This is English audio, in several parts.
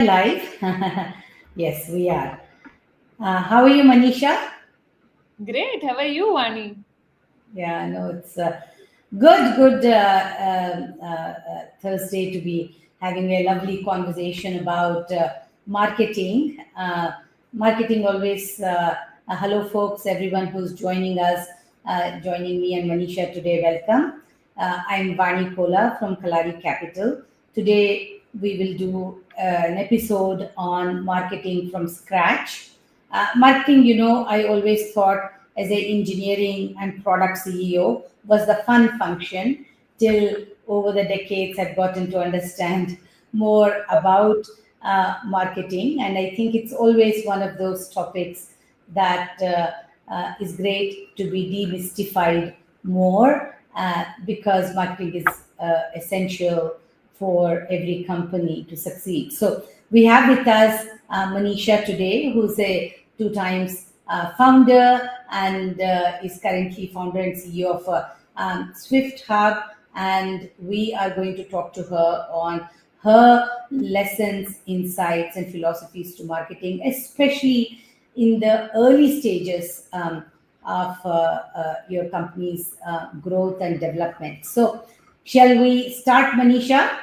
Live? Yes, we are. How are you, Manisha? Great. How are you, Vani? Yeah, no, it's good Thursday to be having a lovely conversation about marketing. Marketing always, hello, folks, everyone who's joining us, joining me and Manisha today, welcome. I'm Vani Kola from Kalaari Capital. Today, we will do an episode on marketing from scratch. Marketing, I always thought as a engineering and product CEO was the fun function till over the decades I've gotten to understand more about marketing. And I think it's always one of those topics that is great to be demystified more because marketing is essential for every company to succeed. So we have with us Manisha today, who's a two times founder and is currently founder and CEO of SwiftHub. And we are going to talk to her on her lessons, insights, and philosophies to marketing, especially in the early stages of your company's growth and development. So, shall we start, Manisha?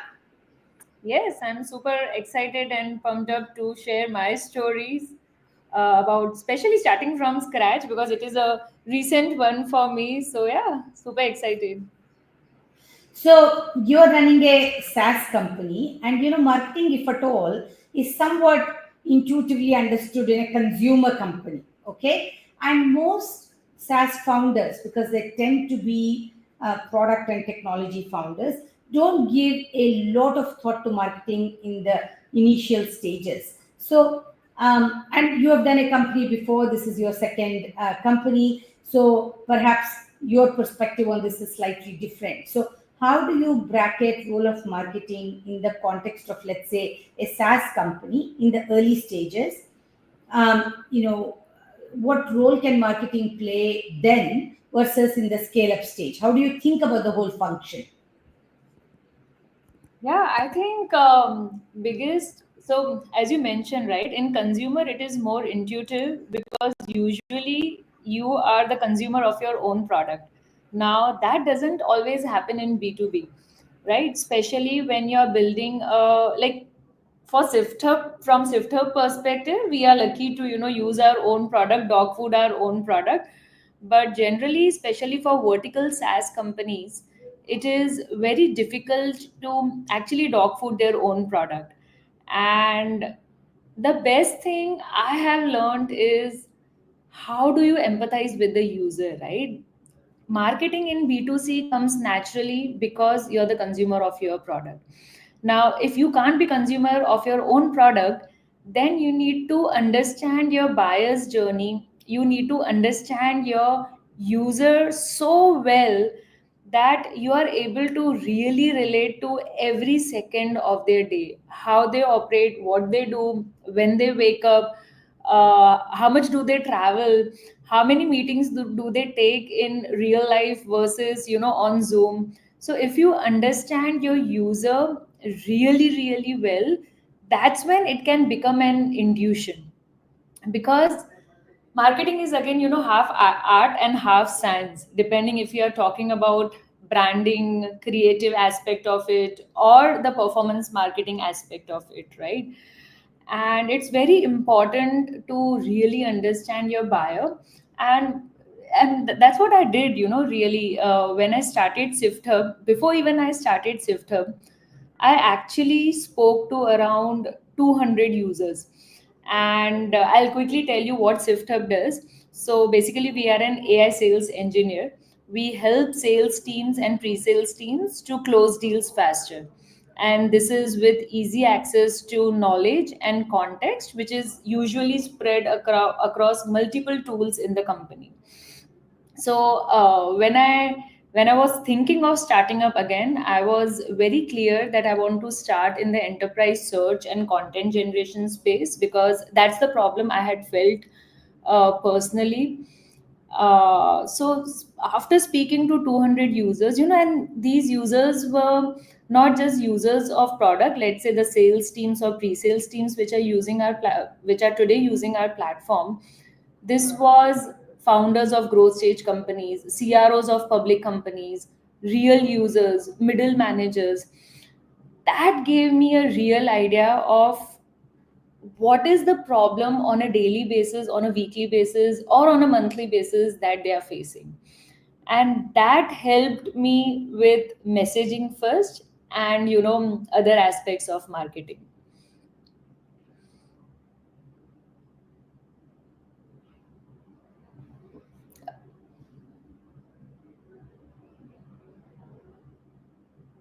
Yes, I'm super excited and pumped up to share my stories about especially starting from scratch because it is a recent one for me. So, yeah, super excited. So you're running a SaaS company, and marketing, if at all, is somewhat intuitively understood in a consumer company. Okay, and most SaaS founders, because they tend to be product and technology founders, don't give a lot of thought to marketing in the initial stages. So, and you have done a company before. This is your second company, so perhaps your perspective on this is slightly different. So how do you bracket role of marketing in the context of, let's say, a SaaS company in the early stages? What role can marketing play then versus in the scale up stage? How do you think about the whole function? Yeah, I think biggest, so as you mentioned, right, in consumer, it is more intuitive because usually you are the consumer of your own product. Now, that doesn't always happen in B2B, right? Especially when you're building, like for SiftHub, from SiftHub perspective, we are lucky to, use our own product, dog food, our own product. But generally, especially for vertical SaaS companies, it is very difficult to actually dog food their own product. And the best thing I have learned is how do you empathize with the user, right? Marketing in B2C comes naturally because you're the consumer of your product. Now, if you can't be consumer of your own product, then you need to understand your buyer's journey. You need to understand your user so well that you are able to really relate to every second of their day, how they operate, what they do, when they wake up, how much do they travel, how many meetings do they take in real life versus on Zoom. So if you understand your user really really well, that's when it can become an intuition. Because marketing is again half art and half science, depending if you are talking about branding, creative aspect of it, or the performance marketing aspect of it, right? And it's very important to really understand your buyer. And that's what I did, really, when I started SiftHub. Before even I started SiftHub, I actually spoke to around 200 users. And I'll quickly tell you what SiftHub does. So basically, we are an AI sales engineer. We help sales teams and pre-sales teams to close deals faster. And this is with easy access to knowledge and context, which is usually spread across multiple tools in the company. So when I was thinking of starting up again, I was very clear that I want to start in the enterprise search and content generation space because that's the problem I had felt personally. After speaking to 200 users, and these users were not just users of product, let's say the sales teams or pre-sales teams which are using which are today using our platform. This was founders of growth stage companies, CROs of public companies, real users, middle managers. That gave me a real idea of what is the problem on a daily basis, on a weekly basis, or on a monthly basis that they are facing. And that helped me with messaging first, and other aspects of marketing.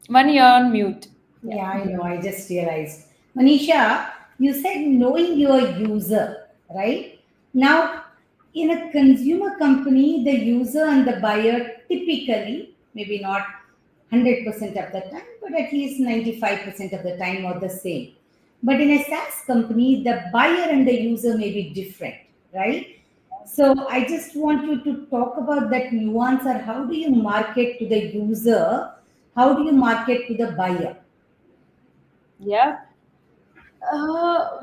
Money on mute. Yeah, I know. I just realized. Manisha, you said knowing your user, right? Now, in a consumer company, the user and the buyer typically, maybe not 100% of the time, but at least 95% of the time are the same. But in a SaaS company, the buyer and the user may be different, right? So I just want you to talk about that nuance, or how do you market to the user? How do you market to the buyer? Yeah.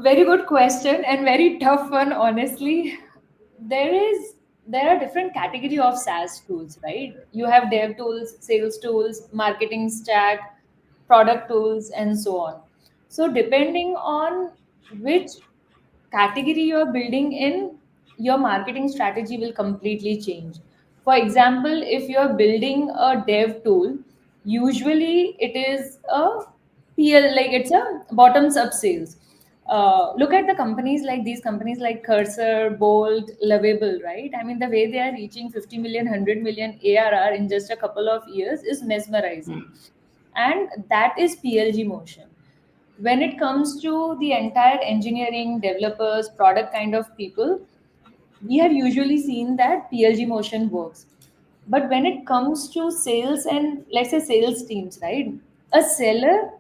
Very good question and very tough one, honestly. There are different category of SaaS tools, right? You have dev tools, sales tools, marketing stack, product tools, and so on. So depending on which category you're building in, your marketing strategy will completely change. For example, if you're building a dev tool, usually it is a PL, like it's a bottoms up sales. Look at the companies like these companies like Cursor, Bolt, Lovable, right? I mean, the way they are reaching 50 million, 100 million ARR in just a couple of years is mesmerizing. And that is PLG motion. When it comes to the entire engineering, developers, product kind of people, we have usually seen that PLG motion works. But when it comes to sales and, let's say, sales teams, right? A seller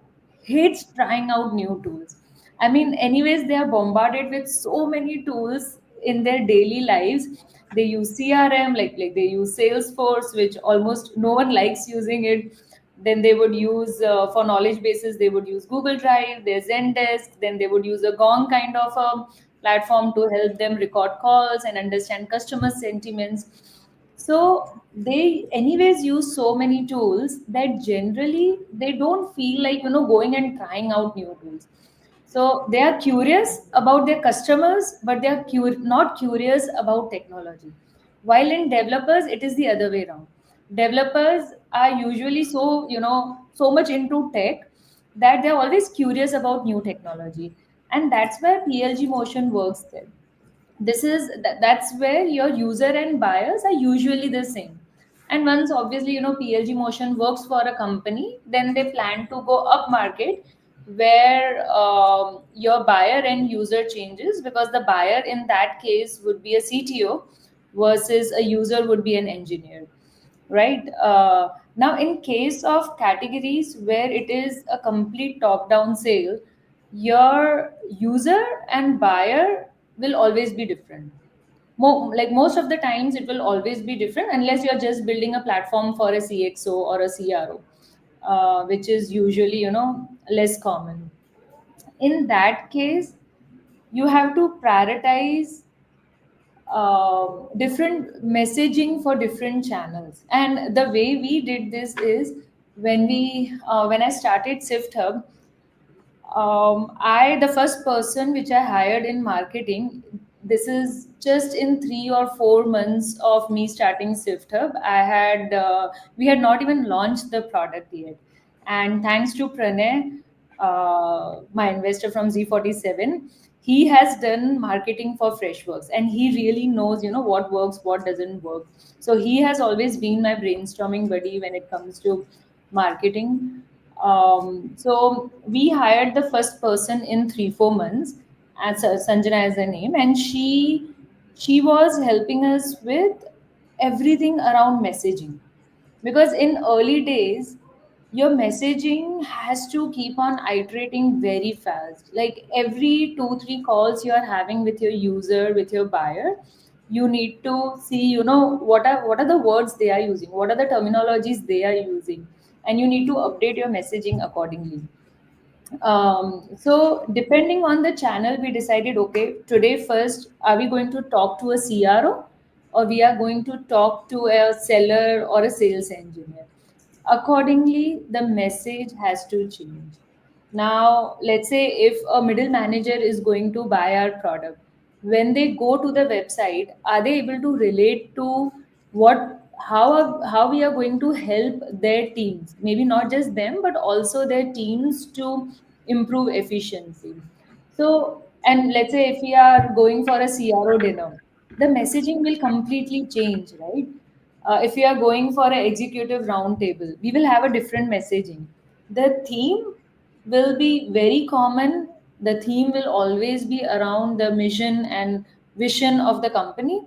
hates trying out new tools. I mean, anyways, they are bombarded with so many tools in their daily lives. They use CRM, like they use Salesforce, which almost no one likes using it. Then they would use, for knowledge bases, they would use Google Drive, their Zendesk. Then they would use a Gong kind of a platform to help them record calls and understand customer sentiments. So they anyways use so many tools that generally they don't feel like going and trying out new tools. So they are curious about their customers, but they are not curious about technology. While in developers, it is the other way around. Developers are usually so much into tech that they're always curious about new technology. And that's where PLG motion works there. That's where your user and buyers are usually the same. And once obviously PLG motion works for a company, then they plan to go up market, where your buyer and user changes, because the buyer in that case would be a CTO versus a user would be an engineer, right? Now, in case of categories where it is a complete top-down sale, your user and buyer will always be different. Like most of the times, it will always be different unless you're just building a platform for a CXO or a CRO, which is usually less common. In that case, you have to prioritize different messaging for different channels. And the way we did this is, when I started SiftHub, I the first person which I hired in marketing. This is just in 3 or 4 months of me starting SiftHub. We had not even launched the product yet, and thanks to Pranay, my investor from Z47, he has done marketing for Freshworks, and he really knows what works, what doesn't work. So he has always been my brainstorming buddy when it comes to marketing. So we hired the first person in 3 4 months, as Sanjana is her name, and she was helping us with everything around messaging, because in early days your messaging has to keep on iterating very fast. Like every 2 3 calls you are having with your user, with your buyer, you need to see what are the words they are using, what are the terminologies they are using, and you need to update your messaging accordingly. So depending on the channel, we decided, okay, today first, are we going to talk to a CRO, or we are going to talk to a seller or a sales engineer? Accordingly, the message has to change. Now, let's say if a middle manager is going to buy our product, when they go to the website, are they able to relate to how we are going to help their teams? Maybe not just them, but also their teams to improve efficiency. So, and let's say if we are going for a CRO dinner, the messaging will completely change, right? If we are going for an executive roundtable, we will have a different messaging. The theme will be very common. The theme will always be around the mission and vision of the company,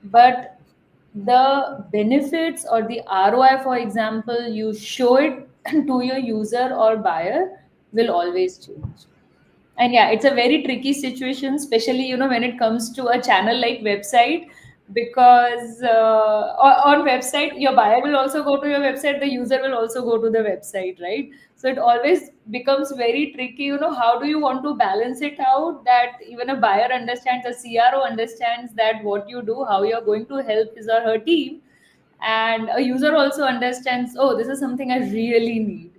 but the benefits or the ROI, for example, you show it to your user or buyer, will always change. And yeah, it's a very tricky situation, especially when it comes to a channel like website, because on website your buyer will also go to your website, the user will also go to the website, right? So it always becomes very tricky. How do you want to balance it out, that even a buyer understands, a CRO understands that what you do, how you're going to help his or her team, and a user also understands, oh, this is something I really need.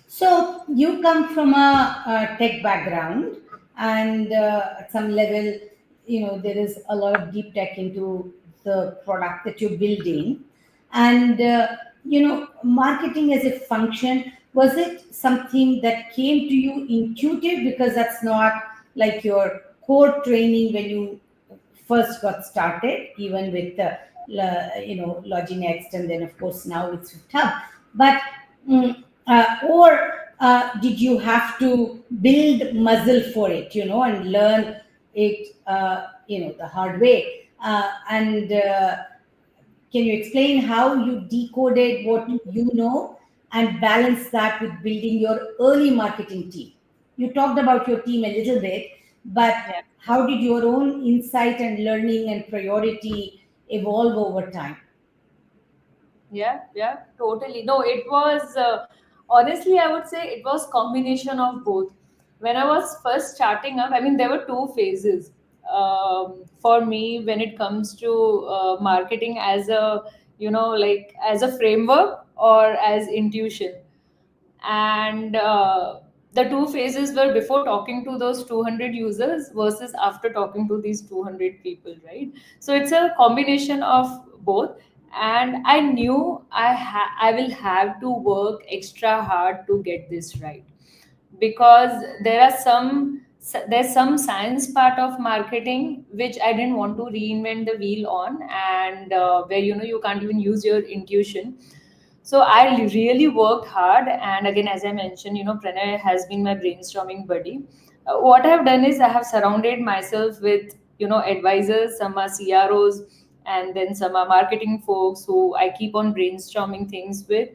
So you come from a tech background, and at some level, there is a lot of deep tech into the product that you're building, and marketing as a function. Was it something that came to you intuitive, because that's not like your core training when you first got started, even with LogiNext, and then of course now with SwiftHub. But or did you have to build muzzle for it, and learn it, the hard way? And can you explain how you decoded what you know and balance that with building your early marketing team? You talked about your team a little bit, but Yeah. how did your own insight and learning and priority evolve over time? Yeah, totally. No, it was honestly, I would say it was combination of both. When I was first starting up, I mean, there were two phases for me when it comes to marketing, as a like as a framework or as intuition. And the two phases were before talking to those 200 users versus after talking to these 200 people, right? So it's a combination of both. And I knew I will have to work extra hard to get this right, because there's some science part of marketing which I didn't want to reinvent the wheel on, and where you can't even use your intuition. So I really worked hard, and again, as I mentioned, Pranay has been my brainstorming buddy. What I have done is I have surrounded myself with advisors, some are CROs, and then some are marketing folks who I keep on brainstorming things with.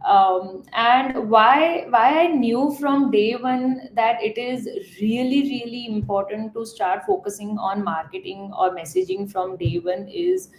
And why I knew from day one that it is really important to start focusing on marketing or messaging from day one is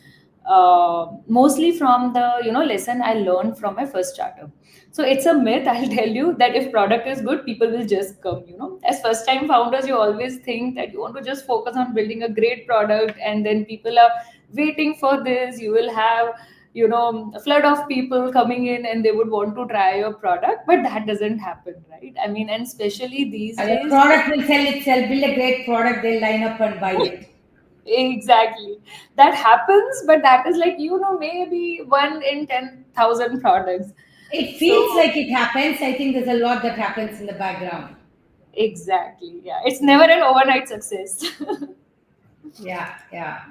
mostly from the lesson I learned from my first startup. So it's a myth, I'll tell you, that if product is good, people will just come. As first time founders, you always think that you want to just focus on building a great product, and then people are waiting for this. You will have a flood of people coming in, and they would want to try your product, but that doesn't happen, right? I mean, and especially these The days. product will sell itself. Build a great product, they'll line up and buy it. Exactly, that happens, but that is like maybe 1 in 10,000 products. It feels So like it happens. I think there's a lot that happens in the background. exactly, yeah, it's never an overnight success. Yeah, yeah.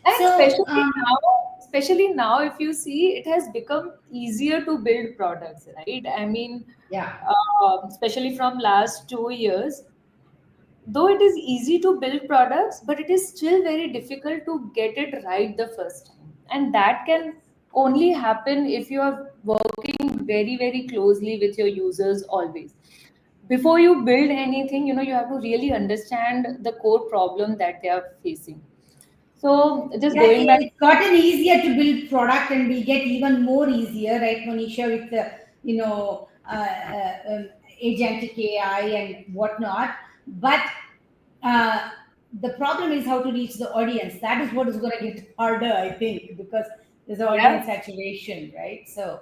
And So, especially now, if you see, it has become easier to build products, right? I mean, yeah. especially from last 2 years, though it is easy to build products, but it is still very difficult to get it right the first time. And that can only happen if you are working very closely with your users always. Before you build anything, you have to really understand the core problem that they are facing. So just Yeah, going back, it's gotten easier to build product and will get even more easier, right, Manisha, with the, you know, agentic AI and whatnot. But uh, the problem is how to reach the audience. That is what is going to get harder, I think, because there's yeah, audience saturation, right? So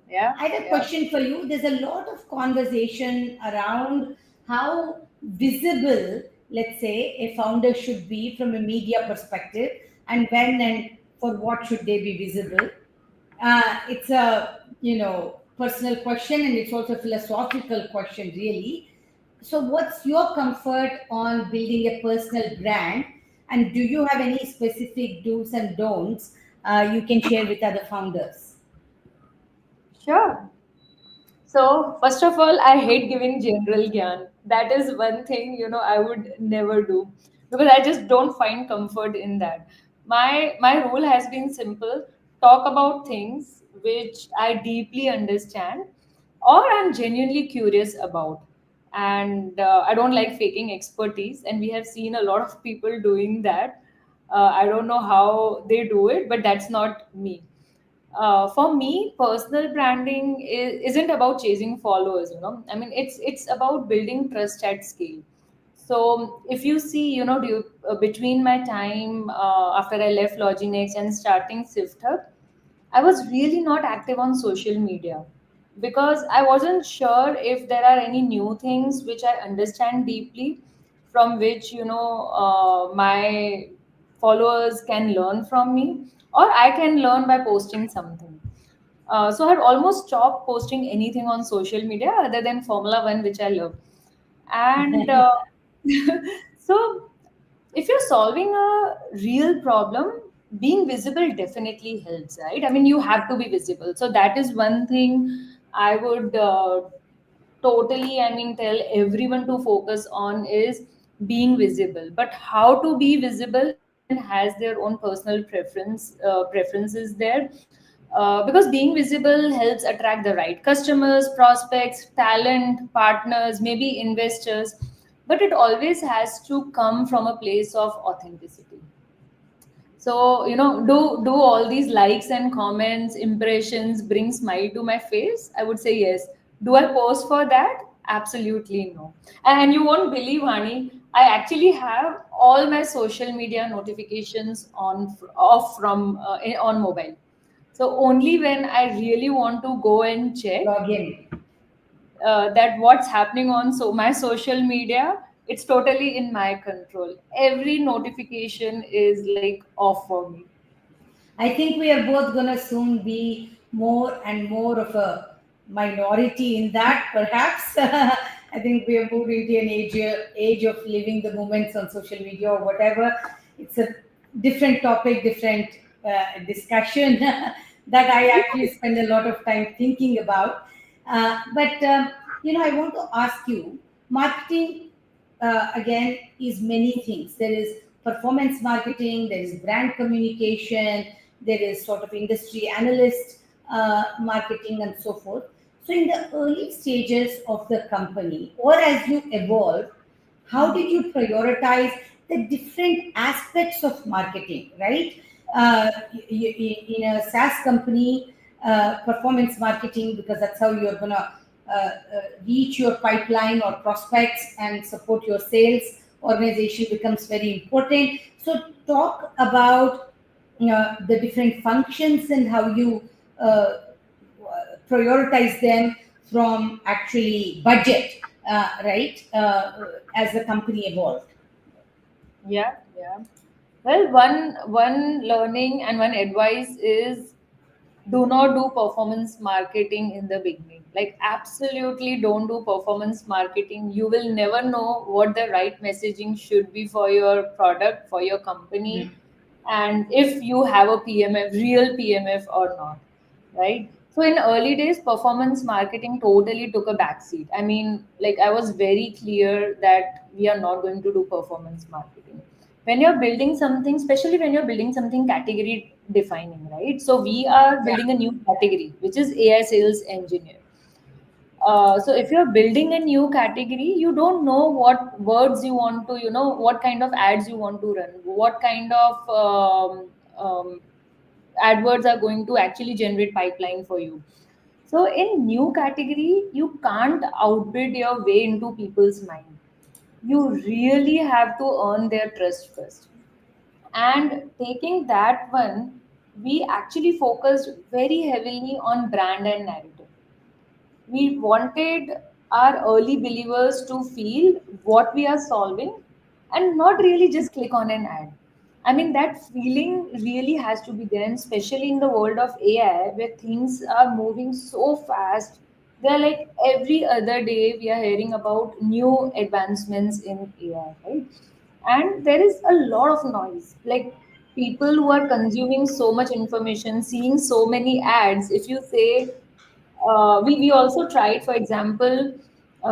yeah, I have a yeah. question for you. There's a lot of conversation around how visible, let's say, a founder should be from a media perspective, and when and for what should they be visible. It's a, personal question, and it's also a philosophical question, really. So, what's your comfort on building a personal brand, and do you have any specific do's and don'ts you can share with other founders? Sure. So first of all, I hate giving general gyan. That is one thing, I would never do because I just don't find comfort in that. My rule has been simple: talk about things which I deeply understand or I'm genuinely curious about. And I don't like faking expertise, and we have seen a lot of people doing that. I don't know how they do it, but that's not me. For me, personal branding isn't about chasing followers. I mean, it's about building trust at scale. So if you see, between my time after I left LogiNext and starting SiftHub, I was really not active on social media because I wasn't sure if there are any new things which I understand deeply, from which my followers can learn from me, or I can learn by posting something. So I had almost stopped posting anything on social media other than Formula One, which I love. And so if you're solving a real problem, being visible definitely helps, right? I mean, you have to be visible. So that is one thing I would totally, I mean, tell everyone to focus on is being visible. But how to be visible, everyone has their own personal preferences there. Because being visible helps attract the right customers, prospects, talent, partners, maybe investors, but it always has to come from a place of authenticity. So, do all these likes and comments, impressions bring smile to my face? I would say yes. Do I post for that? Absolutely no. And you won't believe, honey, I actually have all my social media notifications off from on mobile. So only when I really want to go and check Login. that what's happening on my social media, it's totally in my control. Every notification is like off for me. I think we are both going to soon be more and more of a minority in that, perhaps. I think we are moving to an age of living the moments on social media or whatever. It's a different topic, different discussion that I actually spend a lot of time thinking about. But I want to ask you, marketing again is many things. There is performance marketing, there is brand communication, there is sort of industry analyst marketing, and so forth. So in the early stages of the company, or as you evolve, how did you prioritize the different aspects of marketing, right? In a SaaS company, performance marketing, because that's how you're going to reach your pipeline or prospects and support your sales organization, becomes very important. So, talk about the different functions and how you prioritize them from actually budget, right? As the company evolved. Yeah, yeah. Well, one learning and one advice is do not do performance marketing in the beginning. Like absolutely don't do performance marketing. You will never know what the right messaging should be for your product, for your company, and if you have a PMF, real PMF or not, right? So in early days, performance marketing totally took a backseat. I mean, like I was very clear that we are not going to do performance marketing. When you're building something, especially when you're building something category defining, right? So we are Yeah. building a new category, which is AI sales engineer. So if you're building a new category, you don't know what words you want to, what kind of ads you want to run, what kind of AdWords are going to actually generate pipeline for you. So in new category, you can't outbid your way into people's mind. You really have to earn their trust first. And taking that one, we actually focused very heavily on brand and narrative. We wanted our early believers to feel what we are solving and not really just click on an ad. I mean, that feeling really has to be there, and especially in the world of AI where things are moving so fast. They're like every other day we are hearing about new advancements in AI, right? And there is a lot of noise. Like people who are consuming so much information, seeing so many ads, if you say we also tried, for example,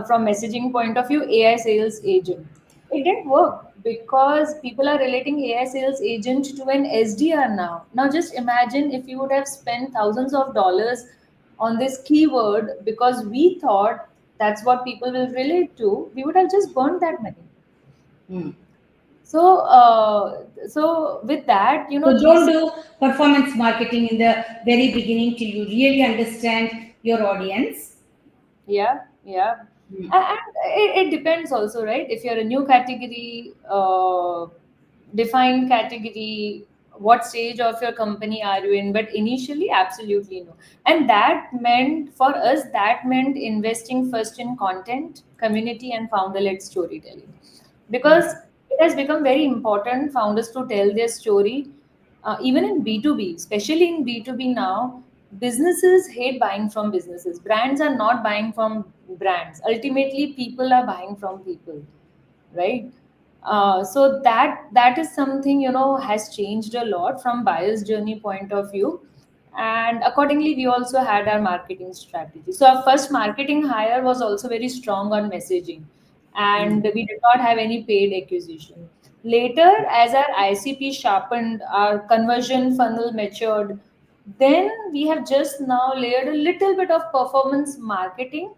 from messaging point of view, AI sales agent. It didn't work because people are relating AI sales agent to an SDR now. Now, just imagine if you would have spent thousands of dollars on this keyword because we thought that's what people will relate to, we would have just burned that money. Hmm. So with that, So don't these. do performance marketing in the very beginning till you really understand your audience. Yeah. Hmm. And it depends also, right? If you're a new category, defined category, what stage of your company are you in? But initially, absolutely no. And that meant, for us, that meant investing first in content, community, and founder-led storytelling. Because Hmm. it has become very important founders to tell their story, even in B2B, especially in B2B now. Businesses hate buying from businesses. Brands are not buying from brands. Ultimately, people are buying from people, right? So that is something, has changed a lot from buyer's journey point of view. And accordingly, we also had our marketing strategy. So our first marketing hire was also very strong on messaging, Hmm. and we did not have any paid acquisition. Later, as our ICP sharpened, our conversion funnel matured, then we have just now layered a little bit of performance marketing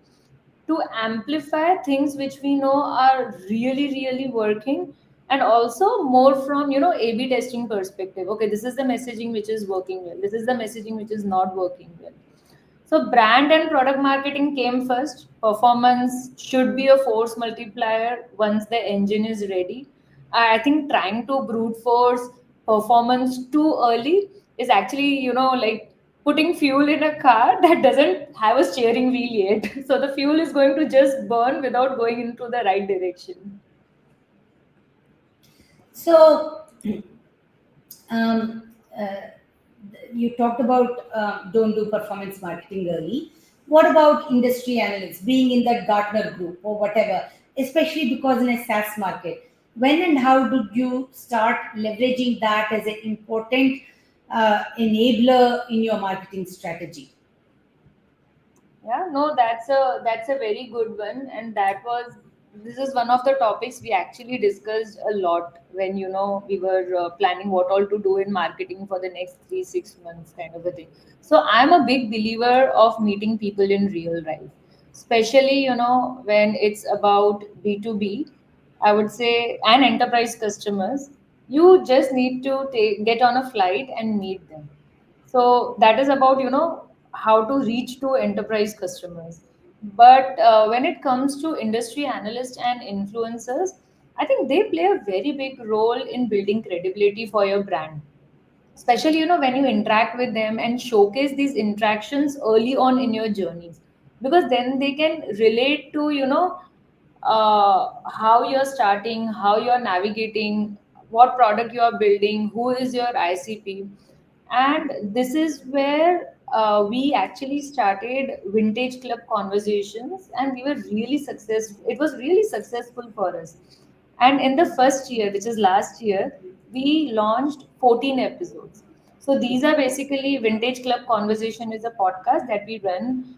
to amplify things which we know are really really working, and also more from, A/B testing perspective. Okay, this is the messaging which is working well, this is the messaging which is not working well. So brand and product marketing came first. Performance should be a force multiplier once the engine is ready. I think trying to brute force performance too early is actually, like putting fuel in a car that doesn't have a steering wheel yet. So the fuel is going to just burn without going into the right direction. So, um, you talked about don't do performance marketing early. What about industry analysts being in that Gartner group or whatever, especially because in a SaaS market? When and how did you start leveraging that as an important enabler in your marketing strategy? Yeah, no, that's a very good one, and this is one of the topics we actually discussed a lot when, we were planning what all to do in marketing for the next 3 6 months, kind of a thing. So I'm a big believer of meeting people in real life, especially, when it's about B2B. I would say, and enterprise customers. You just need to get on a flight and meet them. So that is about, how to reach to enterprise customers. But when it comes to industry analysts and influencers, I think they play a very big role in building credibility for your brand, especially, when you interact with them and showcase these interactions early on in your journeys, because then they can relate to, how you're starting, how you're navigating, what product you are building, who is your ICP. And this is where we actually started vintage club conversations, and we were really successful. It was really successful for us. And in the first year, which is last year, we launched 14 episodes. So these are basically Vintage Club Conversation is a podcast that we run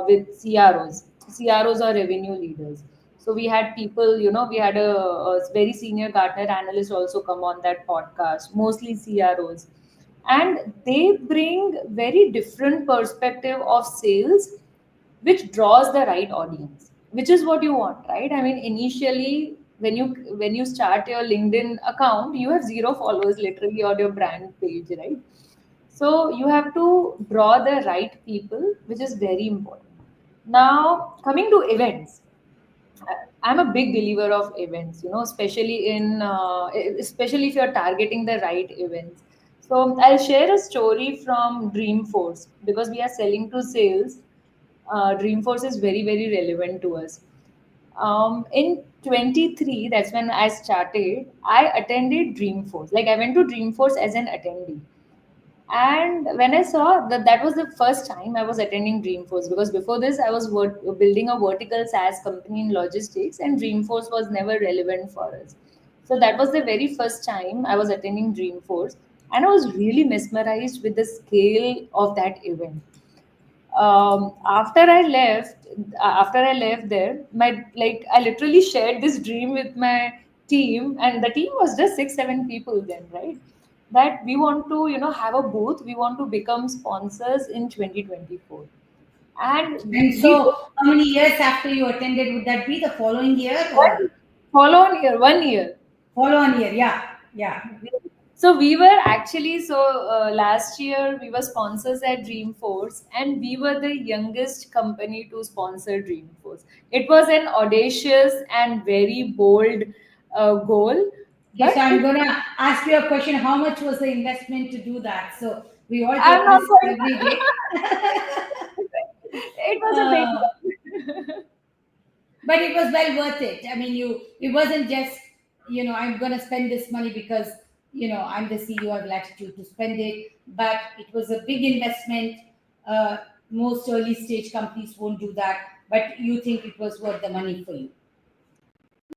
with CROs. CROs are revenue leaders. So we had people, we had a very senior Gartner analyst also come on that podcast, mostly CROs. And they bring very different perspective of sales, which draws the right audience, which is what you want, right? I mean, initially when you start your LinkedIn account, you have zero followers literally on your brand page, right? So you have to draw the right people, which is very important. Now, coming to events, I'm a big believer of events, especially if you're targeting the right events. So I'll share a story from Dreamforce because we are selling to sales. Dreamforce is very, very relevant to us. In 23, that's when I started, I attended Dreamforce. Like I went to Dreamforce as an attendee. And when I saw that, that was the first time I was attending Dreamforce, because before this I was building a vertical SaaS company in logistics, and Dreamforce was never relevant for us. So that was the very first time I was attending Dreamforce, and I was really mesmerized with the scale of that event. After I left there, my like I literally shared this dream with my team, and the team was just 6 7 people then, right? That we want to have a booth, we want to become sponsors in 2024, and And we so, how many years after you attended would that be? The following year or one follow on year 1 year. follow on year? Yeah, yeah. So we were actually last year we were sponsors at Dreamforce, and we were the youngest company to sponsor Dreamforce. It was an audacious and very bold goal, Okay, so but I'm gonna ask you a question. How much was the investment to do that? So we all I'm take not risks quite. every day. It was a big uh, one. but it was well worth it. I mean, it wasn't just, I'm gonna spend this money because, I'm the CEO, I have latitude to spend it. But it was a big investment. Uh, Most early stage companies won't do that, but you think it was worth the money for you.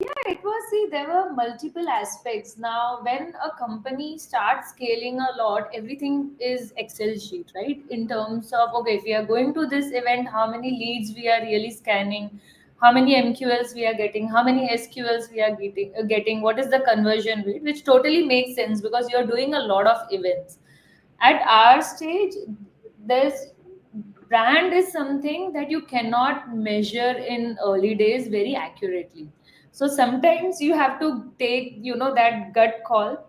Yeah, it was. See, there were multiple aspects. Now, when a company starts scaling a lot, everything is Excel sheet, right? In terms of, okay, if we are going to this event, how many leads we are really scanning, how many MQLs we are getting, how many SQLs we are getting, what is the conversion rate, which totally makes sense because you're doing a lot of events. At our stage, there's brand is something that you cannot measure in early days very accurately. So sometimes you have to take that gut call,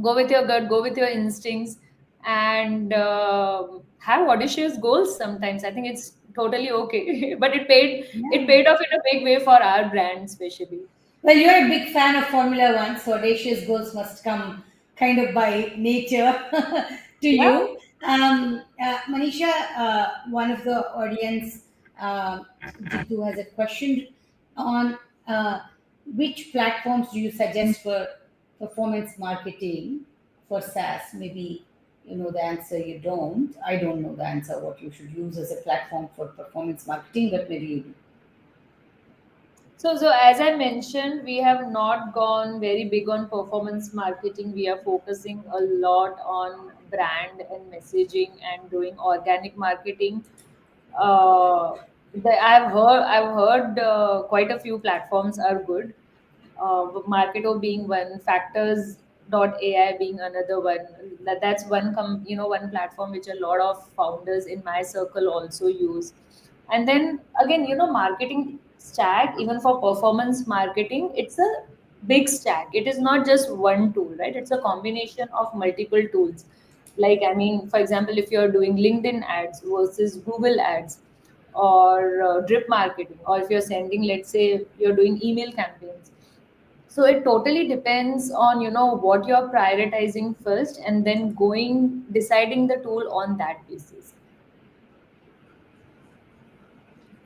go with your gut, go with your instincts, and have audacious goals. Sometimes I think it's totally okay. But it Yeah. paid off in a big way for our brand especially. Well, you're a big fan of Formula One, so audacious goals must come kind of by nature to Yeah. you. Manisha, one of the audience, uh, Jitu, has a question on which platforms do you suggest for performance marketing for SaaS? Maybe you know the answer, you don't. I don't know the answer, what you should use as a platform for performance marketing, but maybe you do. So as I mentioned, we have not gone very big on performance marketing. We are focusing a lot on brand and messaging and doing organic marketing. Uh, I've heard quite a few platforms are good. Marketo being one, Factors.ai being another one. That's one platform which a lot of founders in my circle also use. And then again, marketing stack, even for performance marketing, it's a big stack. It is not just one tool, right? It's a combination of multiple tools. Like, I mean, for example, if you're doing LinkedIn ads versus Google ads, or drip marketing, or if you're sending, let's say you're doing email campaigns. So it totally depends on what you're prioritizing first, and then going deciding the tool on that basis.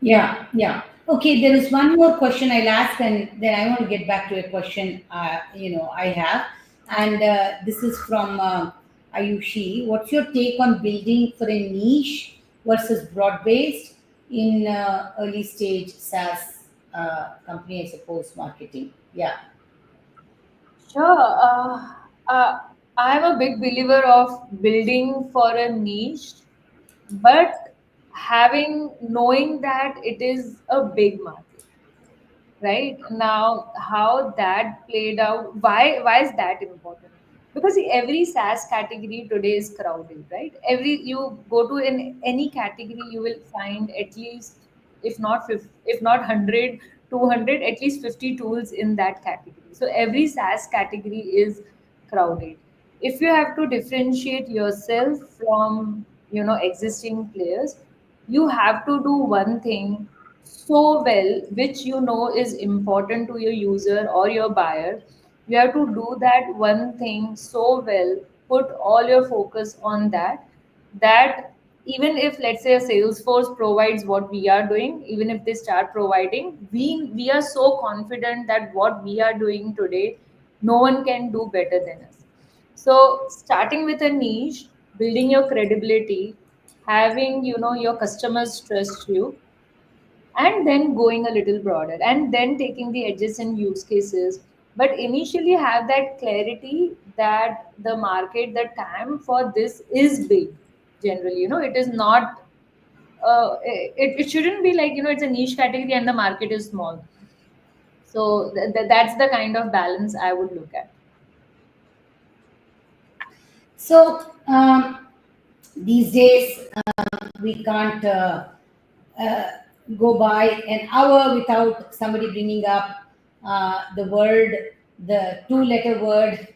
Yeah, yeah. Okay, there is one more question I'll ask, and then I want to get back to a question I have. And this is from Ayushi. What's your take on building for a niche versus broad based in early stage SaaS company, I suppose, marketing? Yeah. Sure. I'm a big believer of building for a niche, but knowing that it is a big market. Right now, how that played out, why is that important? Because see, every SaaS category today is crowded, right? Every you go to in any category, you will find at least if not 50, if not 100, 200, at least 50 tools in that category. So every SaaS category is crowded. If you have to differentiate yourself from existing players, you have to do one thing so well which is important to your user or your buyer. You have to do that one thing so well, put all your focus on that even if, let's say, a Salesforce provides what we are doing, even if they start providing, we are so confident that what we are doing today, no one can do better than us. So starting with a niche, building your credibility, having your customers trust you, and then going a little broader, and then taking the adjacent use cases. But initially have that clarity that the market, the TAM for this is big. Generally, it is not, it shouldn't be like, it's a niche category and the market is small. So that's the kind of balance I would look at. So these days, we can't go by an hour without somebody bringing up the word, the two-letter word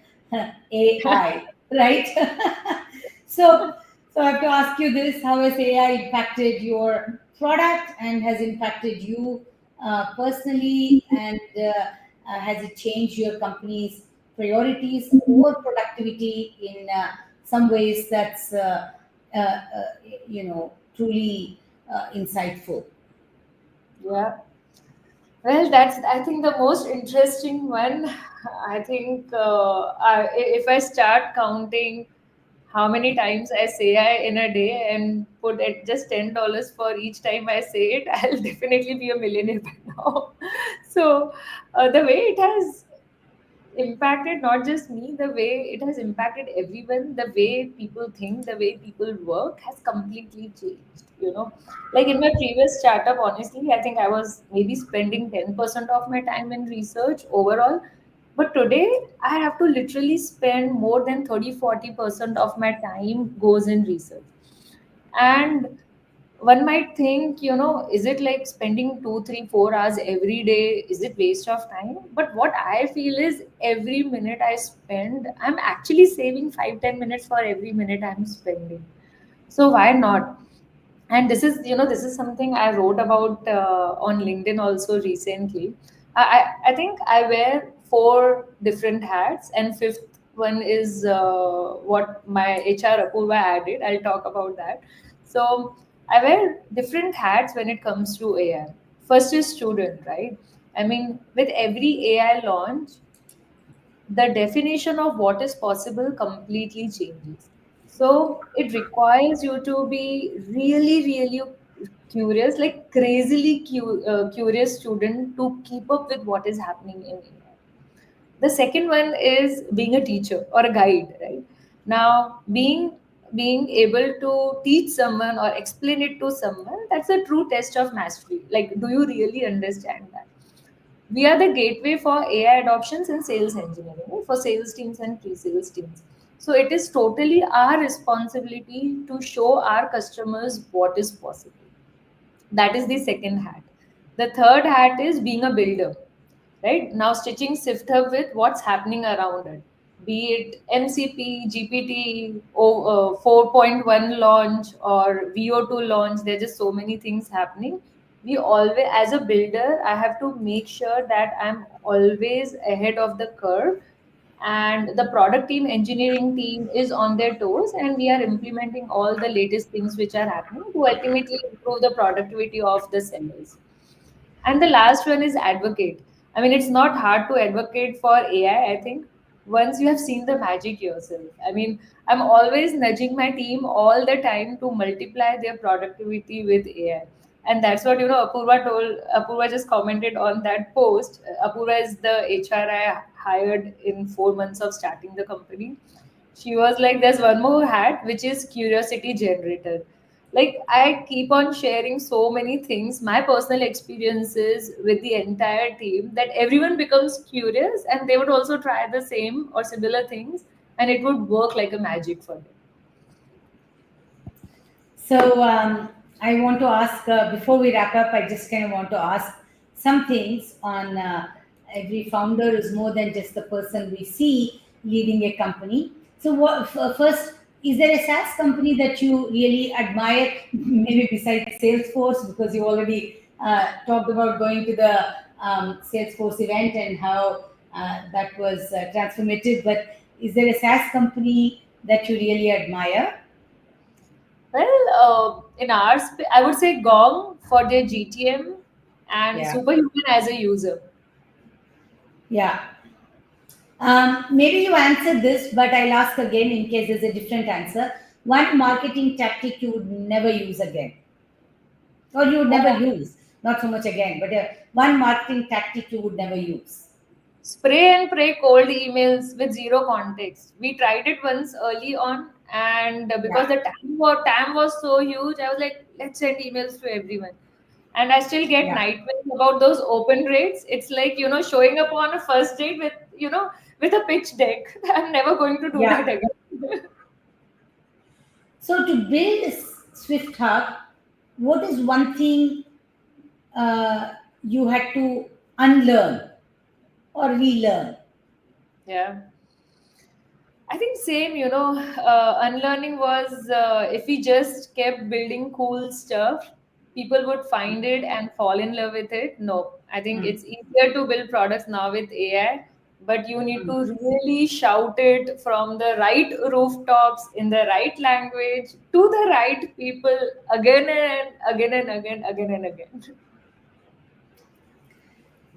AI, right? so, so I have to ask you this: how has AI impacted your product and has impacted you personally, and has it changed your company's priorities or productivity in some ways that's uh, uh, truly insightful? Yeah. Well, that's, I think, the most interesting one. I think if I start counting how many times I say I in a day and put at just $10 for each time I say it, I'll definitely be a millionaire by now. So the way it has impacted not just me, the way it has impacted everyone, the way people think, the way people work has completely changed. Like in my previous startup, honestly, I think I was maybe spending 10% of my time in research overall. But today, I have to literally spend more than 30-40% of my time goes in research. And one might think, is it like spending 2, 3, 4 hours every day? Is it waste of time? But what I feel is every minute I spend, I'm actually saving 5-10 minutes for every minute I'm spending. So why not? And this is something I wrote about on LinkedIn also recently. I think I wear four different hats, and fifth one is what my HR Apurva added. I'll talk about that. So I wear different hats when it comes to AI. First is student, right? I mean, with every AI launch, the definition of what is possible completely changes. So it requires you to be really, really curious, like crazily curious student to keep up with what is happening in AI. The second one is being a teacher or a guide, right? Now, being able to teach someone or explain it to someone, that's a true test of mastery. Like, do you really understand that? We are the gateway for AI adoptions in sales engineering, right? For sales teams and pre-sales teams. So it is totally our responsibility to show our customers what is possible. That is the second hat. The third hat is being a builder, right? Now stitching SiftHub with what's happening around it, be it MCP, GPT, 4.1 launch or VO2 launch. There's just so many things happening. We always, as a builder, I have to make sure that I'm always ahead of the curve, and the product team, engineering team is on their toes, and we are implementing all the latest things which are happening to ultimately improve the productivity of the sellers. And the last one is advocate. I mean, it's not hard to advocate for AI, I think, once you have seen the magic yourself. I mean, I'm always nudging my team all the time to multiply their productivity with AI. And that's what, Apurva just commented on that post. Apurva is the HR I hired in 4 months of starting the company. She was like, there's one more hat, which is curiosity generator. Like, I keep on sharing so many things, my personal experiences with the entire team, that everyone becomes curious and they would also try the same or similar things, and it would work like a magic for them. So I want to ask, before we wrap up, I just kind of want to ask some things on every founder is more than just the person we see leading a company. So, first, is there a SaaS company that you really admire, maybe besides Salesforce, because you already talked about going to the Salesforce event and how that was transformative, but is there a SaaS company that you really admire? Well, in our I would say Gong for their GTM and Yeah. Superhuman as a user. Yeah. Maybe you answered this, but I'll ask again in case there's a different answer. One marketing tactic you would never use again, or you would never use, not so much again, but one marketing tactic you would never use. Spray and pray cold emails with zero context. We tried it once early on, and because Yeah, the TAM was so huge, I was like, let's send emails to everyone. And I still get yeah. nightmares about those open rates. It's like, showing up on a first date with a pitch deck. I'm never going to do Yeah. that again. So to build Swift Hub, what is one thing you had to unlearn or relearn? Yeah. I think same, unlearning was if we just kept building cool stuff, people would find it and fall in love with it. No, I think Mm, it's easier to build products now with AI, but you need mm. to really shout it from the right rooftops in the right language to the right people again and again and again, again and again.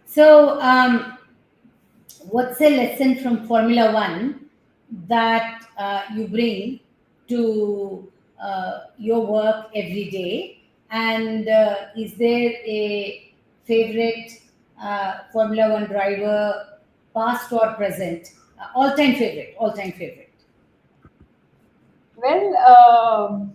So, what's a lesson from Formula One that you bring to your work every day? And is there a favorite Formula One driver, past or present? All-time favorite, all-time favorite. Well,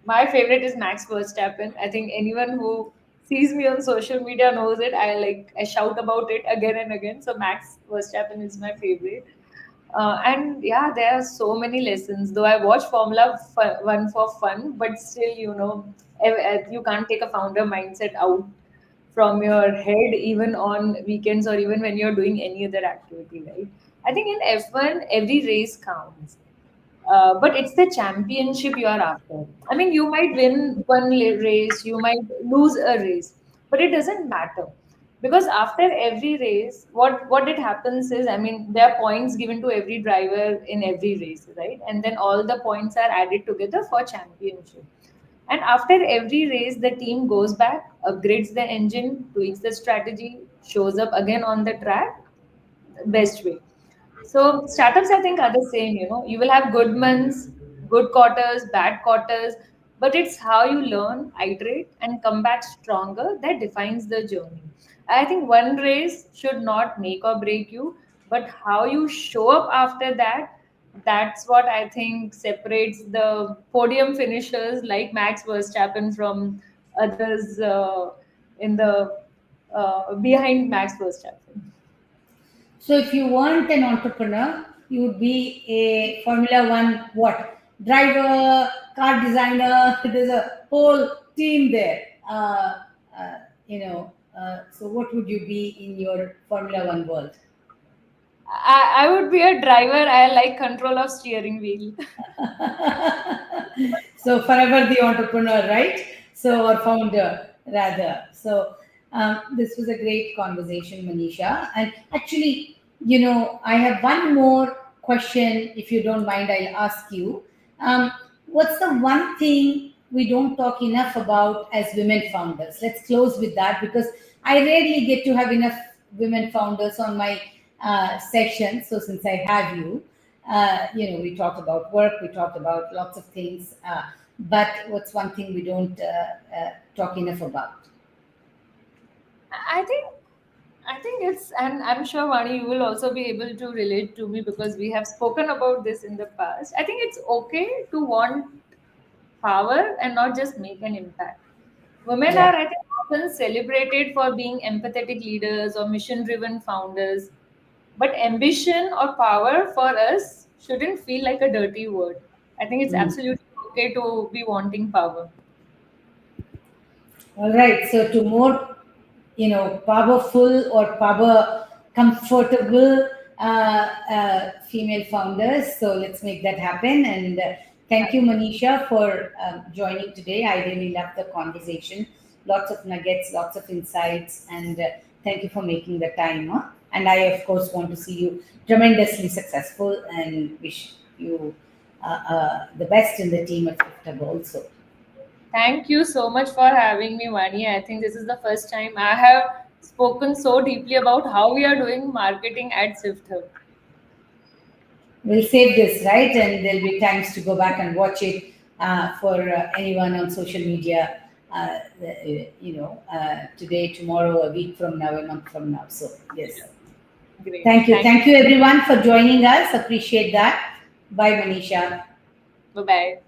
my favorite is Max Verstappen. I think anyone who sees me on social media knows it. I shout about it again and again. So Max Verstappen is my favorite. And yeah, there are so many lessons. Though I watch One for fun, but still, you can't take a founder mindset out from your head even on weekends or even when you're doing any other activity, right? I think in F1, every race counts, but it's the championship you are after. I mean, you might win one race, you might lose a race, but it doesn't matter because after every race, what it happens is, I mean, there are points given to every driver in every race, right? And then all the points are added together for championship. And after every race, the team goes back, upgrades the engine, tweaks the strategy, shows up again on the track, best way. So startups, I think, are the same. You will have good months, good quarters, bad quarters, but it's how you learn, iterate, and come back stronger that defines the journey. I think one race should not make or break you, but how you show up after that, that's what I think separates the podium finishers like Max Verstappen from others in the behind Max Verstappen. So if you weren't an entrepreneur, you would be a Formula One what? Driver, car designer. There's a whole team there. Uh, so what would you be in your Formula One world? I would be a driver. I like control of steering wheel. So forever the entrepreneur, right? So or founder rather. So this was a great conversation, Manisha. And actually, I have one more question. If you don't mind, I'll ask you. What's the one thing we don't talk enough about as women founders? Let's close with that because I rarely get to have enough women founders on my session. So since I have you, we talked about work, we talked about lots of things, but what's one thing we don't talk enough about? I think I think it's, and I'm sure Vani, you will also be able to relate to me because we have spoken about this in the past. I think it's okay to want power and not just make an impact. Women Yeah. are, I think, often celebrated for being empathetic leaders or mission driven founders, but ambition or power for us shouldn't feel like a dirty word. I think it's Mm. absolutely okay to be wanting power. All right. So to more, powerful or power comfortable female founders. So let's make that happen. And thank you, Manisha, for joining today. I really loved the conversation. Lots of nuggets, lots of insights, and thank you for making the time. Huh? And I, of course, want to see you tremendously successful and wish you the best in the team at SiftHub also. Thank you so much for having me, Vani. I think this is the first time I have spoken so deeply about how we are doing marketing at SiftHub. We'll save this, right? And there'll be times to go back and watch it for anyone on social media, today, tomorrow, a week from now, a month from now. So, yes. Great. Thank you. Thank you, everyone, for joining us. Appreciate that. Bye, Manisha. Bye-bye.